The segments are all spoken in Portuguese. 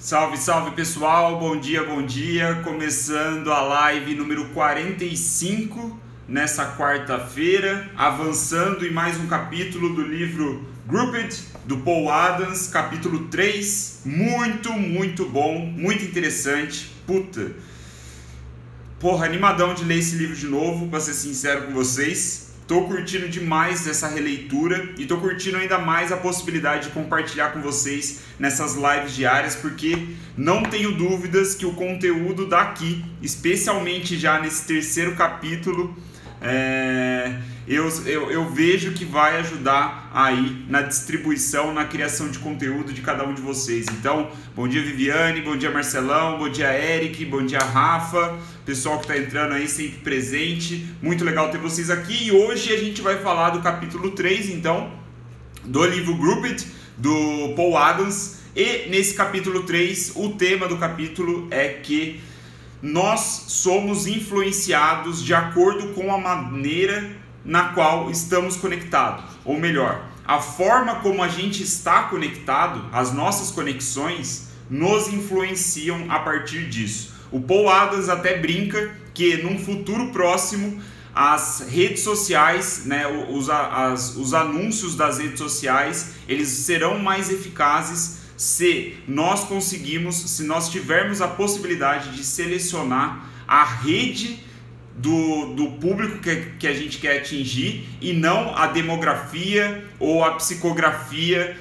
Salve, salve pessoal, bom dia, começando a live número 45 nessa quarta-feira, avançando em mais um capítulo do livro Grouped, do Paul Adams, capítulo 3, muito bom, muito interessante, porra, animadão de ler esse livro de novo, pra ser sincero com vocês. Tô curtindo demais essa releitura e tô curtindo ainda mais a possibilidade de compartilhar com vocês nessas lives diárias, porque não tenho dúvidas que o conteúdo daqui, especialmente já nesse terceiro capítulo, eu vejo que vai ajudar aí na distribuição, na criação de conteúdo de cada um de vocês. Então, bom dia Viviane, bom dia Marcelão, bom dia Eric, bom dia Rafa, pessoal que está entrando aí sempre presente, muito legal ter vocês aqui. E hoje a gente vai falar do capítulo 3, então, do livro Grouped, do Paul Adams. E nesse capítulo 3, o tema do capítulo é que nós somos influenciados de acordo com a maneira na qual estamos conectados, ou melhor, a forma como a gente está conectado, as nossas conexões nos influenciam a partir disso. O Paul Adams até brinca que num futuro próximo as redes sociais, né, os anúncios das redes sociais, eles serão mais eficazes se nós tivermos a possibilidade de selecionar a rede do público que a gente quer atingir e não a demografia ou a psicografia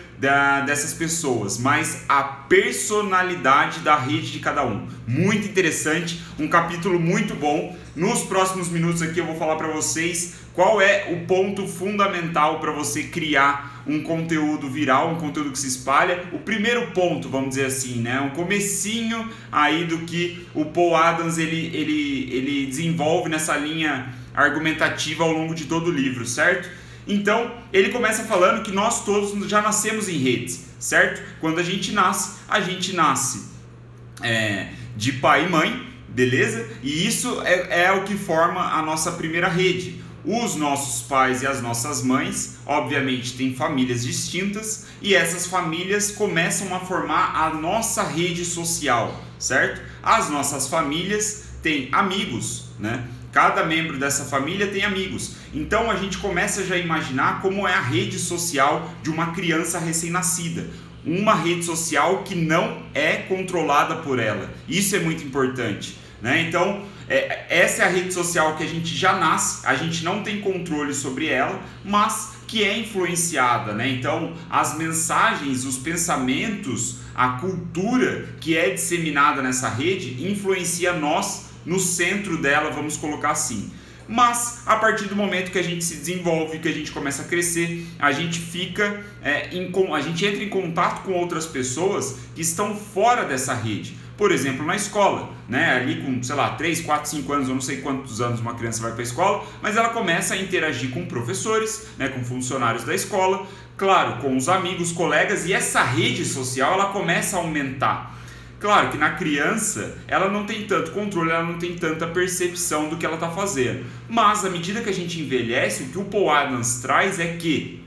dessas pessoas, mas a personalidade da rede de cada um. Muito interessante, um capítulo muito bom. Nos próximos minutos aqui eu vou falar para vocês qual é o ponto fundamental para você criar um conteúdo viral, um conteúdo que se espalha. O primeiro ponto, vamos dizer assim, né, um comecinho aí do que o Paul Adams ele desenvolve nessa linha argumentativa ao longo de todo o livro, certo? Então, ele começa falando que nós todos já nascemos em redes, certo? Quando a gente nasce de pai e mãe, beleza? E isso é o que forma a nossa primeira rede. Os nossos pais e as nossas mães, obviamente, têm famílias distintas e essas famílias começam a formar a nossa rede social, certo? As nossas famílias têm amigos, né? Cada membro dessa família tem amigos. Então a gente começa já a imaginar como é a rede social de uma criança recém-nascida. Uma rede social que não é controlada por ela. Isso é muito importante, né? Então, essa é a rede social que a gente já nasce, a gente não tem controle sobre ela, mas que é influenciada, né? Então, as mensagens, os pensamentos, a cultura que é disseminada nessa rede influencia nós no centro dela, vamos colocar assim. Mas a partir do momento que a gente se desenvolve, que a gente começa a crescer, a gente a gente entra em contato com outras pessoas que estão fora dessa rede. Por exemplo, na escola, né? Ali com, sei lá, 3, 4, 5 anos, eu não sei quantos anos uma criança vai para a escola, mas ela começa a interagir com professores, né? Com funcionários da escola, claro, com os amigos, colegas, e essa rede social ela começa a aumentar. Claro que na criança ela não tem tanto controle, ela não tem tanta percepção do que ela está fazendo. Mas à medida que a gente envelhece, o que o Paul Adams traz é que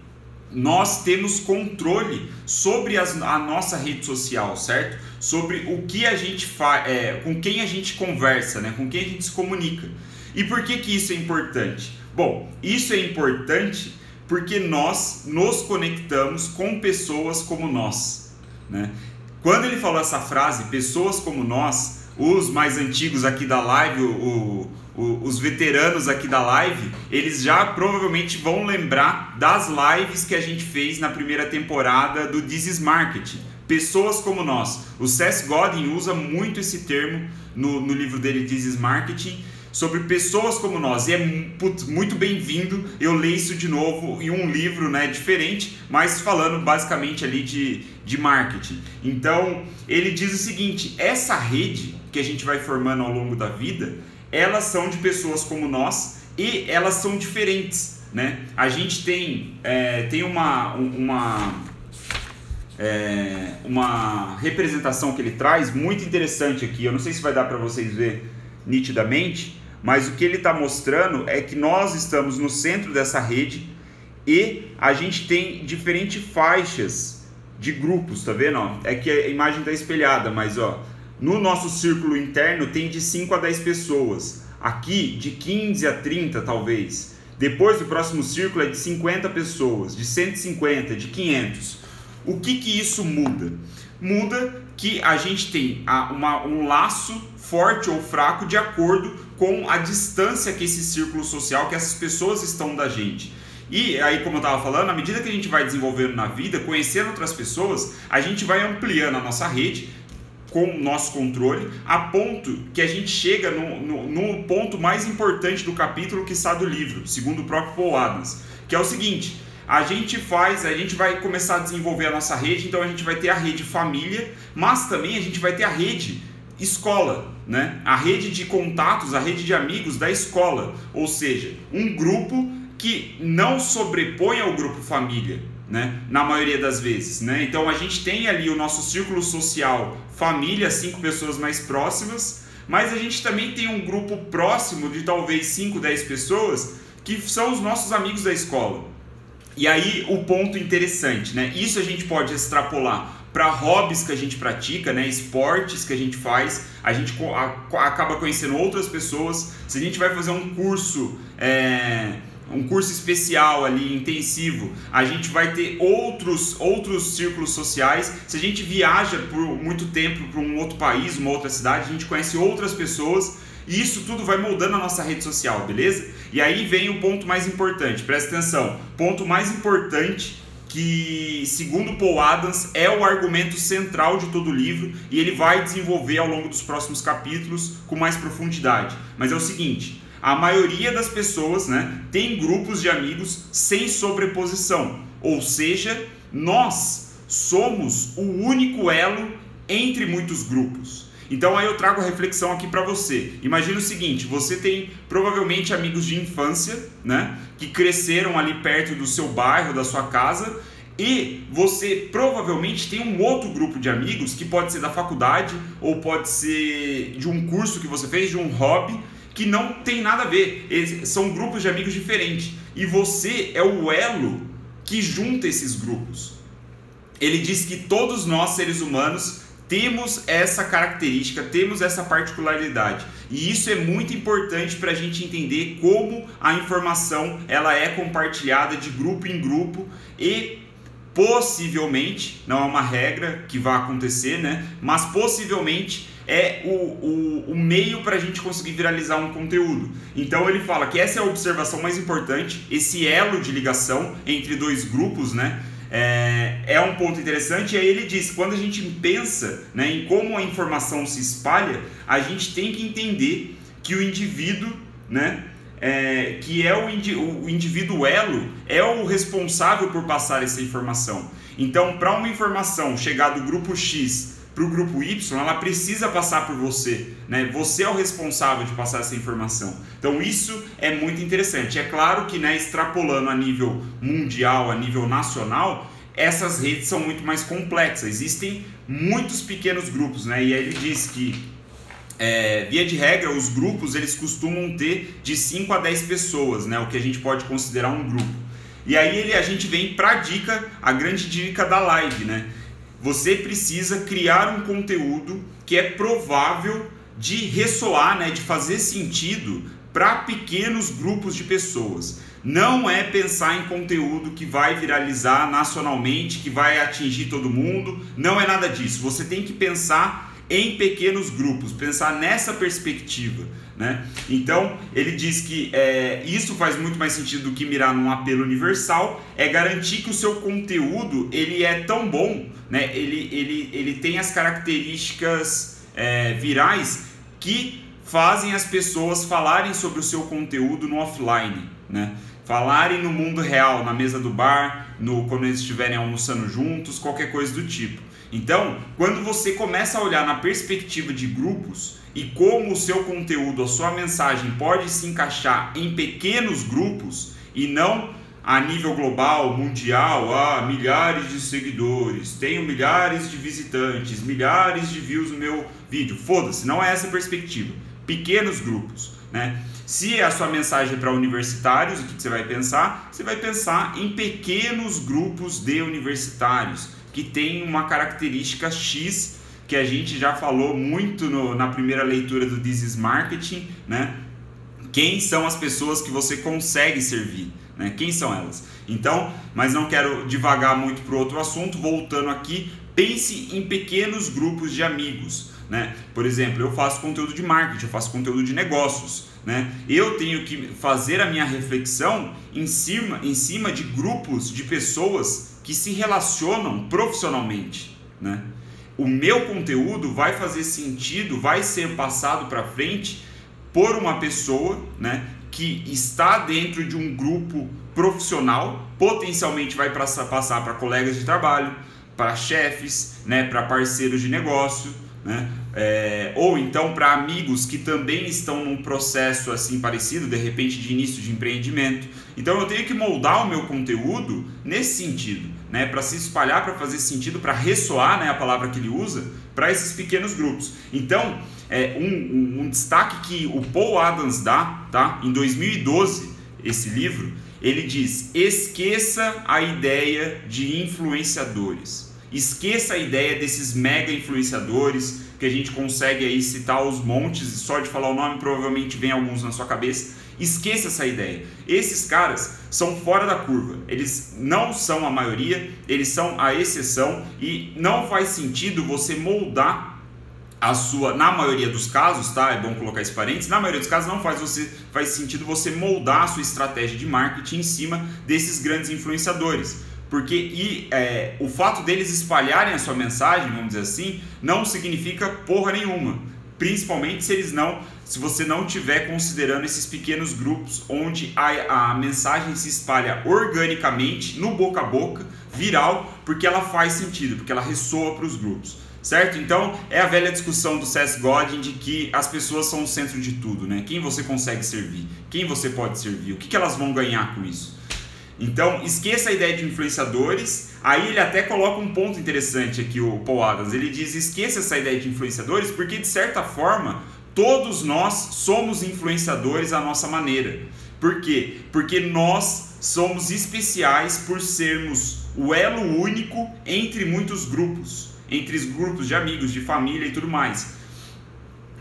nós temos controle sobre a nossa rede social, certo? Sobre o que a gente faz, com quem a gente conversa, né? Com quem a gente se comunica. E por que isso é importante? Bom, isso é importante porque nós nos conectamos com pessoas como nós, né? Quando ele falou essa frase, pessoas como nós, os mais antigos aqui da live, os veteranos aqui da live, eles já provavelmente vão lembrar das lives que a gente fez na primeira temporada do This is Marketing. Pessoas como nós. O Seth Godin usa muito esse termo no livro dele This is Marketing, sobre pessoas como nós, e é muito bem-vindo eu ler isso de novo em um livro, né, diferente, mas falando basicamente ali de marketing. Então, ele diz o seguinte, essa rede que a gente vai formando ao longo da vida, elas são de pessoas como nós e elas são diferentes, né? A gente tem uma representação que ele traz muito interessante aqui, eu não sei se vai dar para vocês ver nitidamente, mas o que ele está mostrando é que nós estamos no centro dessa rede e a gente tem diferentes faixas de grupos, tá vendo? Ó? É que a imagem está espelhada, mas ó, no nosso círculo interno tem de 5 a 10 pessoas. Aqui de 15 a 30 talvez. Depois do próximo círculo é de 50 pessoas, de 150, de 500. O que isso muda? Muda que a gente tem um laço forte ou fraco de acordo com a distância que esse círculo social, que essas pessoas estão da gente. E aí, como eu estava falando, à medida que a gente vai desenvolvendo na vida, conhecendo outras pessoas, a gente vai ampliando a nossa rede com o nosso controle, a ponto que a gente chega no ponto mais importante do capítulo que está do livro, segundo o próprio Paul Adams, que é o seguinte: a gente vai começar a desenvolver a nossa rede, então a gente vai ter a rede família, mas também a gente vai ter a rede escola, né? A rede de contatos, a rede de amigos da escola, ou seja, um grupo que não sobrepõe ao grupo família, né? Na maioria das vezes, né? Então a gente tem ali o nosso círculo social família, 5 pessoas mais próximas, mas a gente também tem um grupo próximo de talvez 5, 10 pessoas que são os nossos amigos da escola. E aí o ponto interessante, né? Isso a gente pode extrapolar para hobbies que a gente pratica, né? Esportes que a gente faz, a gente acaba conhecendo outras pessoas. Se a gente vai fazer um curso especial ali, intensivo, a gente vai ter outros círculos sociais. Se a gente viaja por muito tempo para um outro país, uma outra cidade, a gente conhece outras pessoas. E isso tudo vai moldando a nossa rede social, beleza? E aí vem o ponto mais importante, presta atenção. Ponto mais importante que, segundo Paul Adams, é o argumento central de todo o livro e ele vai desenvolver ao longo dos próximos capítulos com mais profundidade. Mas é o seguinte: a maioria das pessoas, né, tem grupos de amigos sem sobreposição. Ou seja, nós somos o único elo entre muitos grupos. Então aí eu trago a reflexão aqui para você. Imagina o seguinte: você tem provavelmente amigos de infância, né, que cresceram ali perto do seu bairro, da sua casa, e você provavelmente tem um outro grupo de amigos que pode ser da faculdade ou pode ser de um curso que você fez, de um hobby, que não tem nada a ver. São grupos de amigos diferentes e você é o elo que junta esses grupos. Ele diz que todos nós, seres humanos, temos essa característica, temos essa particularidade, e isso é muito importante para a gente entender como a informação ela é compartilhada de grupo em grupo e possivelmente, não é uma regra que vai acontecer, né? Mas possivelmente é o meio para a gente conseguir viralizar um conteúdo. Então ele fala que essa é a observação mais importante, esse elo de ligação entre dois grupos, né? É um ponto interessante. E aí ele diz: quando a gente pensa, né, em como a informação se espalha, a gente tem que entender que o indivíduo, né, que é o indivíduo elo, é o responsável por passar essa informação. Então, para uma informação chegar do grupo X para o grupo Y, ela precisa passar por você, né? Você é o responsável de passar essa informação. Então isso é muito interessante. É claro que, né, extrapolando a nível mundial, a nível nacional, essas redes são muito mais complexas. Existem muitos pequenos grupos, né? E aí ele diz que, via de regra, os grupos eles costumam ter de 5 a 10 pessoas, né? O que a gente pode considerar um grupo. E aí a gente vem para a grande dica da live, né? Você precisa criar um conteúdo que é provável de ressoar, né, de fazer sentido para pequenos grupos de pessoas. Não é pensar em conteúdo que vai viralizar nacionalmente, que vai atingir todo mundo. Não é nada disso. Você tem que pensar em pequenos grupos, pensar nessa perspectiva, né? Então ele diz que isso faz muito mais sentido do que mirar num apelo universal. É garantir que o seu conteúdo ele é tão bom, né? Ele tem as características virais que fazem as pessoas falarem sobre o seu conteúdo no offline, né? Falarem no mundo real, na mesa do bar, quando eles estiverem almoçando juntos, qualquer coisa do tipo. Então, quando você começa a olhar na perspectiva de grupos e como o seu conteúdo, a sua mensagem pode se encaixar em pequenos grupos e não a nível global, mundial, milhares de seguidores, tenho milhares de visitantes, milhares de views no meu vídeo. Foda-se, não é essa a perspectiva. Pequenos grupos, né? Se a sua mensagem é para universitários, o que você vai pensar? Você vai pensar em pequenos grupos de universitários que têm uma característica X, que a gente já falou muito na primeira leitura do This is Marketing, né? Quem são as pessoas que você consegue servir, né? Quem são elas? Então, mas não quero divagar muito para o outro assunto, voltando aqui, pense em pequenos grupos de amigos, né? Por exemplo, eu faço conteúdo de marketing, eu faço conteúdo de negócios, né? Eu tenho que fazer a minha reflexão em cima de grupos de pessoas que se relacionam profissionalmente, né? O meu conteúdo vai fazer sentido, vai ser passado para frente por uma pessoa, né, que está dentro de um grupo profissional, potencialmente vai passar para colegas de trabalho, para chefes, né, para parceiros de negócio, né, ou então para amigos que também estão num processo assim parecido, de repente de início de empreendimento. Então eu tenho que moldar o meu conteúdo nesse sentido, né, para se espalhar, para fazer sentido, para ressoar, né, a palavra que ele usa, para esses pequenos grupos. Então, um destaque que o Paul Adams dá, tá? Em 2012, esse livro, ele diz: esqueça a ideia de influenciadores. Esqueça a ideia desses mega influenciadores que a gente consegue aí citar aos montes, e só de falar o nome provavelmente vem alguns na sua cabeça. Esqueça essa ideia. Esses caras são fora da curva. Eles não são a maioria, eles são a exceção, e não faz sentido você moldar a sua, na maioria dos casos, tá? É bom colocar esse parênteses, na maioria dos casos não faz sentido você moldar a sua estratégia de marketing em cima desses grandes influenciadores. Porque o fato deles espalharem a sua mensagem, vamos dizer assim, não significa porra nenhuma. Principalmente se você não estiver considerando esses pequenos grupos onde a mensagem se espalha organicamente, no boca a boca, viral, porque ela faz sentido, porque ela ressoa para os grupos. Certo? Então, é a velha discussão do Seth Godin de que as pessoas são o centro de tudo, né? Quem você consegue servir? Quem você pode servir? O que elas vão ganhar com isso? Então, esqueça a ideia de influenciadores. Aí ele até coloca um ponto interessante aqui, o Paul Adams. Ele diz: esqueça essa ideia de influenciadores, porque de certa forma, todos nós somos influenciadores à nossa maneira. Por quê? Porque nós somos especiais por sermos o elo único entre muitos grupos. Entre os grupos de amigos, de família e tudo mais.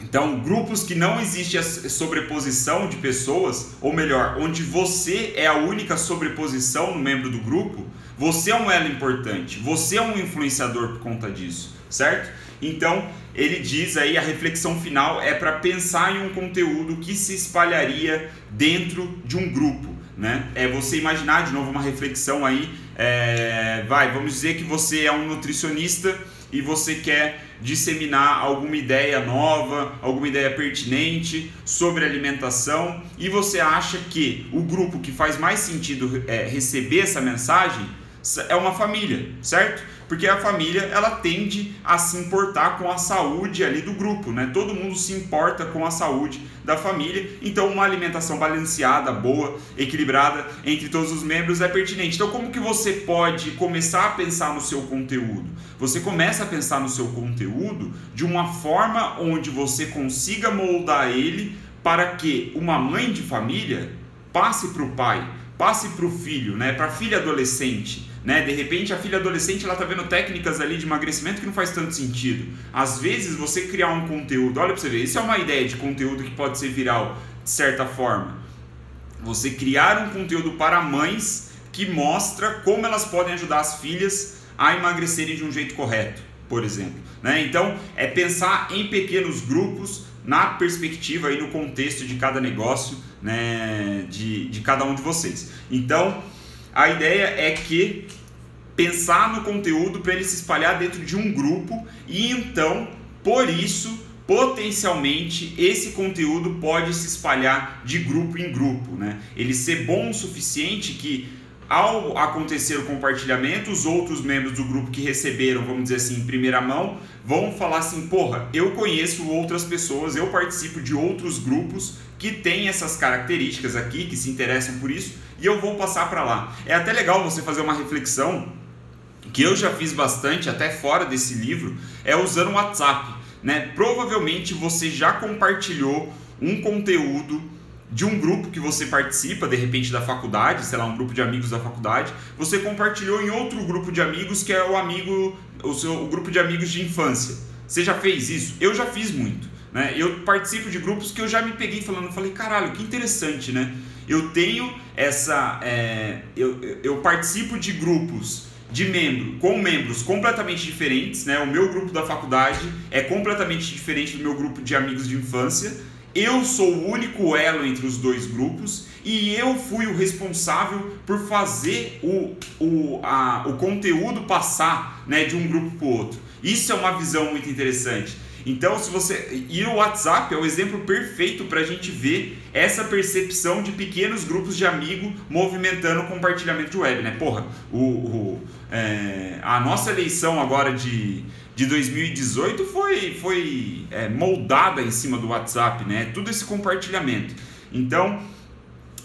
Então, grupos que não existe a sobreposição de pessoas, ou melhor, onde você é a única sobreposição no membro do grupo, você é um elo importante, você é um influenciador por conta disso, certo? Então, ele diz aí, a reflexão final é para pensar em um conteúdo que se espalharia dentro de um grupo, né? É você imaginar, de novo, uma reflexão aí, vamos dizer que você é um nutricionista e você quer disseminar alguma ideia nova, alguma ideia pertinente sobre alimentação, e você acha que o grupo que faz mais sentido receber essa mensagem é uma família, certo? Porque a família, ela tende a se importar com a saúde ali do grupo, né? Todo mundo se importa com a saúde da família, então uma alimentação balanceada, boa, equilibrada entre todos os membros é pertinente. Então, como que você pode começar a pensar no seu conteúdo? Você começa a pensar no seu conteúdo de uma forma onde você consiga moldar ele para que uma mãe de família passe para o pai, passe para o filho, né? Para a filha adolescente. Né? De repente a filha adolescente ela tá vendo técnicas ali de emagrecimento que não faz tanto sentido. Às vezes você criar um conteúdo, olha pra você ver, isso é uma ideia de conteúdo que pode ser viral de certa forma. Você criar um conteúdo para mães que mostra como elas podem ajudar as filhas a emagrecerem de um jeito correto, por exemplo, né? Então é pensar em pequenos grupos na perspectiva e no contexto de cada negócio, né? de cada um de vocês. Então a ideia é que pensar no conteúdo para ele se espalhar dentro de um grupo, e então, por isso, potencialmente, esse conteúdo pode se espalhar de grupo em grupo, né? Ele ser bom o suficiente que, ao acontecer o compartilhamento, os outros membros do grupo que receberam, vamos dizer assim, em primeira mão, vão falar assim: porra, eu conheço outras pessoas, eu participo de outros grupos que têm essas características aqui, que se interessam por isso, e eu vou passar para lá. É até legal você fazer uma reflexão, que eu já fiz bastante, até fora desse livro, usando o WhatsApp, né? Provavelmente você já compartilhou um conteúdo de um grupo que você participa, de repente da faculdade, sei lá, um grupo de amigos da faculdade, você compartilhou em outro grupo de amigos que é o grupo de amigos de infância. Você já fez isso? Eu já fiz muito, né? Eu participo de grupos que eu já me peguei falei, caralho, que interessante, né? Eu tenho eu participo de grupos com membros completamente diferentes, né? O meu grupo da faculdade é completamente diferente do meu grupo de amigos de infância. Eu sou o único elo entre os dois grupos e eu fui o responsável por fazer o conteúdo passar, né, de um grupo para o outro. Isso é uma visão muito interessante. Então, e o WhatsApp é o exemplo perfeito para a gente ver essa percepção de pequenos grupos de amigos movimentando o compartilhamento de web, né? Porra, a nossa eleição agora de 2018 foi moldada em cima do WhatsApp, né? Tudo esse compartilhamento. Então,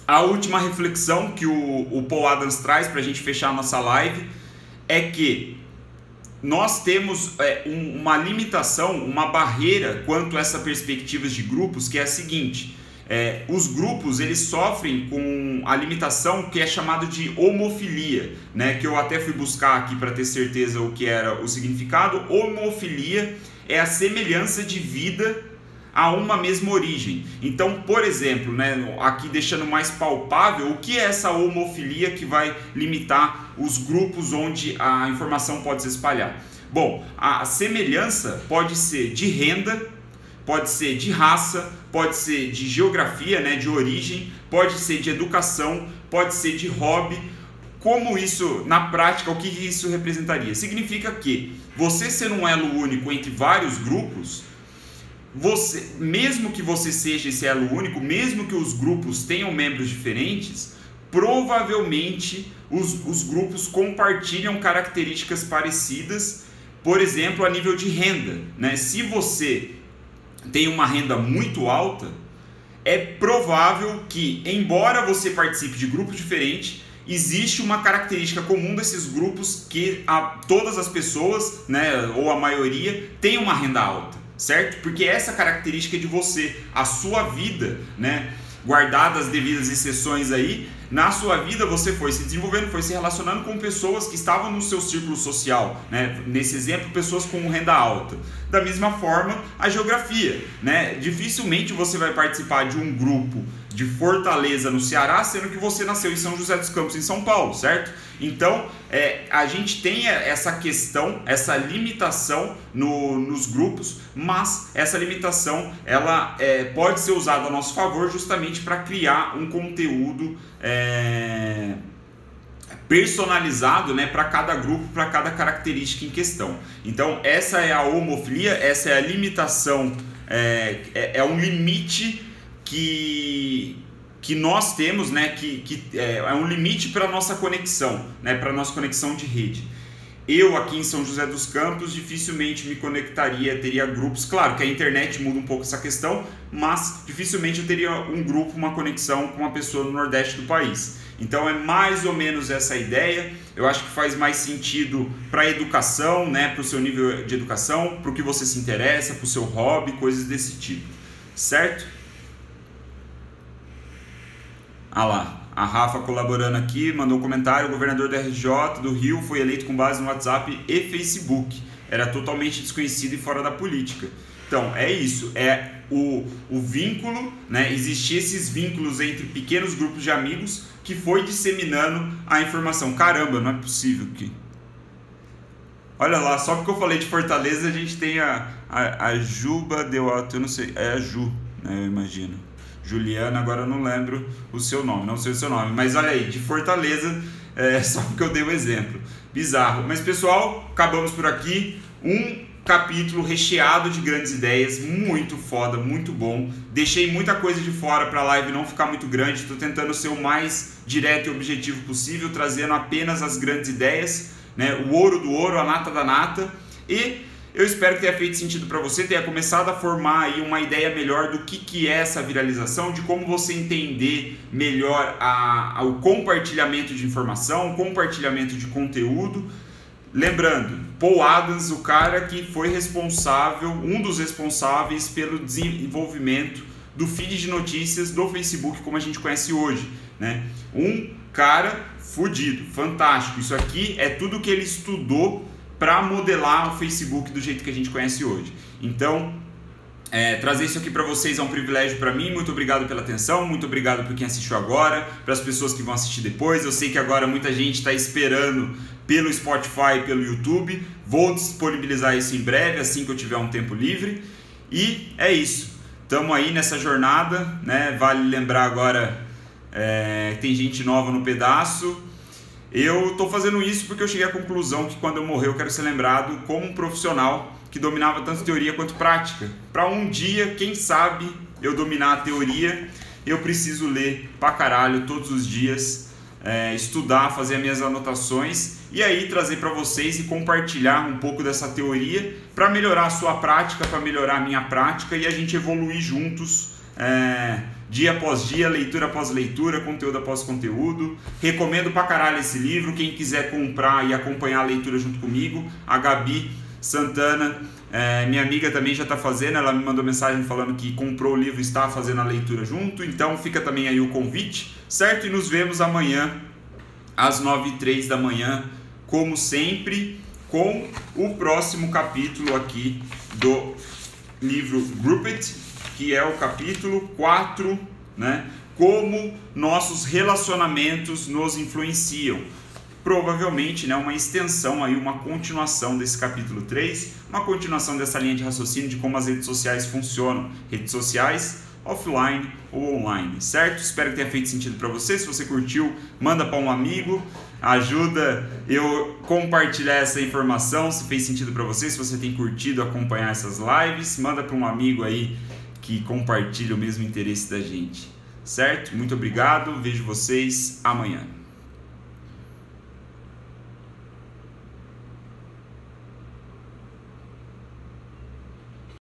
a última reflexão que o Paul Adams traz para a gente fechar a nossa live é que nós temos uma limitação, uma barreira quanto a essa perspectiva de grupos, que é a seguinte: os grupos eles sofrem com a limitação que é chamada de homofilia, né? Que eu até fui buscar aqui para ter certeza o que era o significado. Homofilia é a semelhança de vida a uma mesma origem. Então, por exemplo, né, aqui deixando mais palpável, o que é essa homofilia que vai limitar os grupos onde a informação pode se espalhar? Bom, a semelhança pode ser de renda, pode ser de raça, pode ser de geografia, né, de origem, pode ser de educação, pode ser de hobby. Como isso, na prática, o que isso representaria? Significa que você ser um elo único entre vários grupos, mesmo que você seja esse elo único, mesmo que os grupos tenham membros diferentes, provavelmente os grupos compartilham características parecidas, por exemplo, a nível de renda, né? Se você tem uma renda muito alta, é provável que, embora você participe de grupos diferentes, existe uma característica comum desses grupos que todas as pessoas, né, ou a maioria, tem uma renda alta. Certo? Porque essa característica é de você, a sua vida, né, guardadas as devidas exceções aí, na sua vida você foi se desenvolvendo, foi se relacionando com pessoas que estavam no seu círculo social, né? Nesse exemplo, pessoas com renda alta. Da mesma forma, a geografia, né? Dificilmente você vai participar de um grupo de Fortaleza, no Ceará, sendo que você nasceu em São José dos Campos, em São Paulo, certo? Então, a gente tem essa questão, essa limitação nos grupos, mas essa limitação ela pode ser usada a nosso favor justamente para criar um conteúdo personalizado, né, para cada grupo, para cada característica em questão. Então, essa é a homofilia, essa é a limitação, é um limite que nós temos, né, que é um limite para a nossa conexão, né, para a nossa conexão de rede. Eu aqui em São José dos Campos dificilmente me conectaria, teria grupos, claro que a internet muda um pouco essa questão, mas dificilmente eu teria um grupo, uma conexão com uma pessoa no Nordeste do país. Então é mais ou menos essa ideia. Eu acho que faz mais sentido para a educação, né, para o seu nível de educação, para o que você se interessa, para o seu hobby, coisas desse tipo, certo? Ah lá, a Rafa colaborando aqui, mandou um comentário: o governador da RJ do Rio foi eleito com base no WhatsApp e Facebook. Era totalmente desconhecido e fora da política. Então, é isso, é o vínculo, né? Existiam esses vínculos entre pequenos grupos de amigos que foi disseminando a informação. Caramba, não é possível que... Olha lá, só porque eu falei de Fortaleza, a gente tem a Juba deu alto, eu não sei, é a Ju, né, eu imagino. Juliana, agora eu não lembro o seu nome, não sei o seu nome, mas olha aí, de Fortaleza, só porque eu dei o exemplo. Bizarro. Mas pessoal, acabamos por aqui. Um capítulo recheado de grandes ideias, muito foda, muito bom. Deixei muita coisa de fora para a live não ficar muito grande, estou tentando ser o mais direto e objetivo possível, trazendo apenas as grandes ideias, né? O ouro do ouro, a nata da nata. E eu espero que tenha feito sentido para você, tenha começado a formar aí uma ideia melhor do que é essa viralização, de como você entender melhor o compartilhamento de informação, o compartilhamento de conteúdo. Lembrando, Paul Adams, o cara que foi responsável, um dos responsáveis pelo desenvolvimento do feed de notícias do Facebook como a gente conhece hoje, né? Um cara fudido, fantástico. Isso aqui é tudo que ele estudou para modelar o Facebook do jeito que a gente conhece hoje. Então, trazer isso aqui para vocês é um privilégio para mim. Muito obrigado pela atenção, muito obrigado por quem assistiu agora, para as pessoas que vão assistir depois. Eu sei que agora muita gente está esperando pelo Spotify, pelo YouTube. Vou disponibilizar isso em breve, assim que eu tiver um tempo livre. E é isso. Estamos aí nessa jornada, né? Vale lembrar agora, tem gente nova no pedaço. Eu estou fazendo isso porque eu cheguei à conclusão que quando eu morrer eu quero ser lembrado como um profissional que dominava tanto teoria quanto prática. Para um dia, quem sabe, eu dominar a teoria, eu preciso ler pra caralho todos os dias, estudar, fazer as minhas anotações e aí trazer para vocês e compartilhar um pouco dessa teoria para melhorar a sua prática, para melhorar a minha prática e a gente evoluir juntos, dia após dia, leitura após leitura, conteúdo após conteúdo. Recomendo pra caralho esse livro, quem quiser comprar e acompanhar a leitura junto comigo, a Gabi Santana, minha amiga, também já está fazendo. Ela me mandou mensagem falando que comprou o livro e está fazendo a leitura junto. Então fica também aí o convite, certo? E nos vemos amanhã às 9h03 da manhã, como sempre, com o próximo capítulo aqui do livro Grouped, que é o capítulo 4, né? Como nossos relacionamentos nos influenciam. Provavelmente, né, uma extensão, aí, uma continuação desse capítulo 3, uma continuação dessa linha de raciocínio de como as redes sociais funcionam. Redes sociais, offline ou online, certo? Espero que tenha feito sentido para você. Se você curtiu, manda para um amigo, ajuda eu compartilhar essa informação, se fez sentido para você. Se você tem curtido acompanhar essas lives, manda para um amigo aí que compartilha o mesmo interesse da gente, certo? Muito obrigado, vejo vocês amanhã.